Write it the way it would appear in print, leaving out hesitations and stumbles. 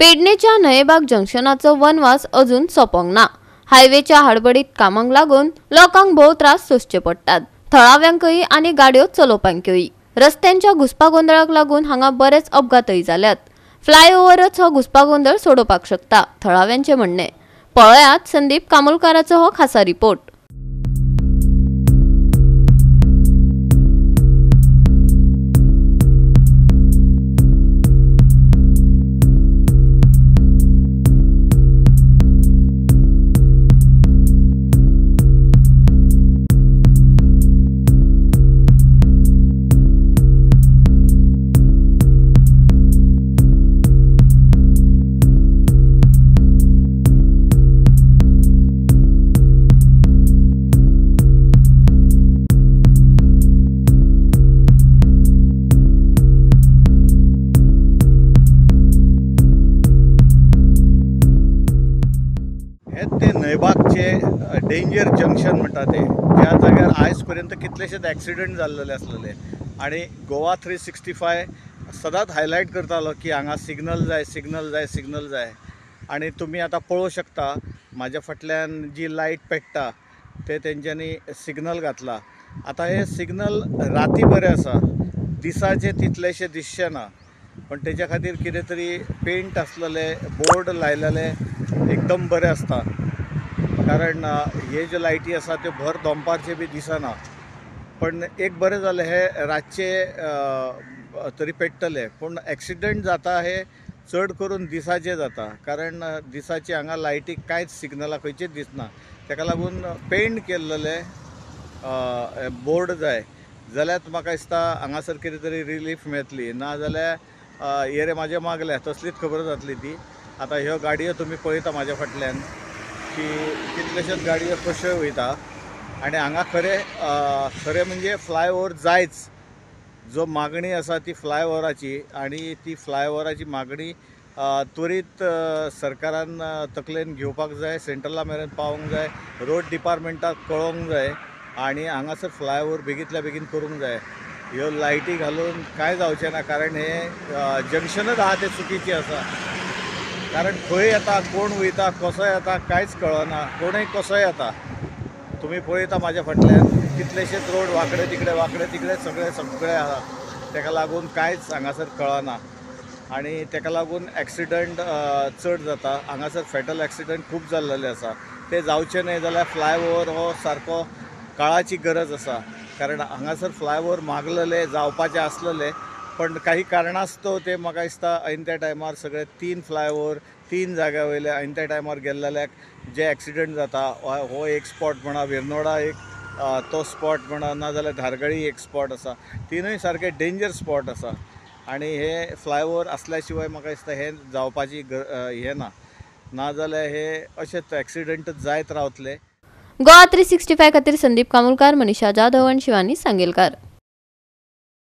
पेडणेच्या नयेबाग जंक्शनाचो वनवास अजून सोंपोंक ना। हायवेच्या हडबडीत कामांक लागून लोकांक भोव त्रास सोंसचे पडटात। थळाव्यांकय आनी गाडयो चलोवपांकय। रस्त्यांच्या घुसपागोंदळाक लागून हांगा बरेच अपघातय जाल्यात। फ्लायओव्हरच हो घुसपागोंदळ सोडोवपाक शकता, थळाव्यांचे म्हणणे। पळयात संदीप कामोलकाराचो हो खासा रिपोर्ट। ते नयबागचे डेंजर जंक्शन म्हणटा ते ज्या जाग्यार आयज पर्यंत कितलेशेच ॲक्सिडेंट जाल्ले आसलेले आनी गोवा 365 सदांच हायलायट करतालो की हांगा सिग्नल जाय सिग्नल जाय सिग्नल जाय। आनी तुमी आतां पळोवं शकता म्हाज्या फाटल्यान जी लायट पेट्टा ते तेंच्यांनी सिग्नल घातला। आतां हे सिग्नल राती बरें आसा, दिसाचे तितलेशे दिसचे ना, पण तेच्या खातीर कितें तरी पेंट आसलेले बोर्ड लायलेले एकदम बरें आसता। कारण हे जे लायटी आसा त्यो भर दनपारचे बी दिसना, पण एक बरें जालें हे रातचे तरी पेट्टले, पण ॲक्सिडेंट जाता हे चड करून दिसाचे जाता। कारण दिसाचे हांगा लायटीक कांयच सिग्नलां खंयचेच दिसना, तेका लागून पेंट केल्लेले बोर्ड जाय जाल्यार म्हाका दिसता हांगासर कितें तरी रिलीफ मेळटली। ना जाल्यार हे रे म्हाजे मागल्या तसलीच खबर जातली ती। आतां ह्यो गाडयो तुमी पळयता म्हाज्या फाटल्यान की कितलेशेच गाडयो कश्योय वयता आनी हांगा खरें म्हणजे फ्लायओव्हर जायच। जो मागणी आसा ती फ्लायओव्हराची आनी ती फ्लायओव्हराची मागणी त्वरीत सरकारान तकलेन घेवपाक जाय, सेंट्रला मेरेन पावोवंक जाय, रोड डिपार्टमेंटाक कळोवंक जाय आनी हांगासर फ्लायओव्हर बेगींतल्या बेगीन करूंक जाय। ह्यो लायटी घालून कांय जावचें ना, कारण हे जंक्शनच आहा तें चुकीचें आसा। कारण खंय येता कोण वयता कसो येता कांयच कळना, कोणूय कसो येता। तुमी पळयता म्हाज्या फाटल्यान कितलेशेच रोड वांकडे तिकडे सगळे आहा, तेका लागून कांयच हांगासर कळना आनी तेका लागून ॲक्सिडंट चड जाता। हांगासर फॅटल ॲक्सिडंट खूब जाल्लेले आसा, ते जावचे न्हय जाल्यार फ्लायओव्हर हो सारको काळाची गरज आसा। कारण हांगासर फ्लायओव्हर मागलेले जावपाचे आसलेले, पण काही कारणास्तव ते म्हाका दिसता ऐन त्या टायमार सगळे 3 फ्लायओव्हर 3 जाग्या वयले ऐन त्या टायमार गेल्ल्याक जे ॲक्सिडंट जाता। हो एक स्पॉट म्हणा, वेर्नोडा एक तो स्पॉट म्हणा, ना जाल्यार धारगळी एक स्पॉट आसा, तिनूय सारके डेंजर स्पॉट आसा। आनी हे फ्लायओव्हर आसल्या शिवाय म्हाका दिसता हे जावपाची हे ना जाल्यार हे अशेच ॲक्सिडंट जायत रावतले। गोवा 365 खातीर संदीप कामोलकार, मनीषा जाधव आनी शिवानी सांगेलकार।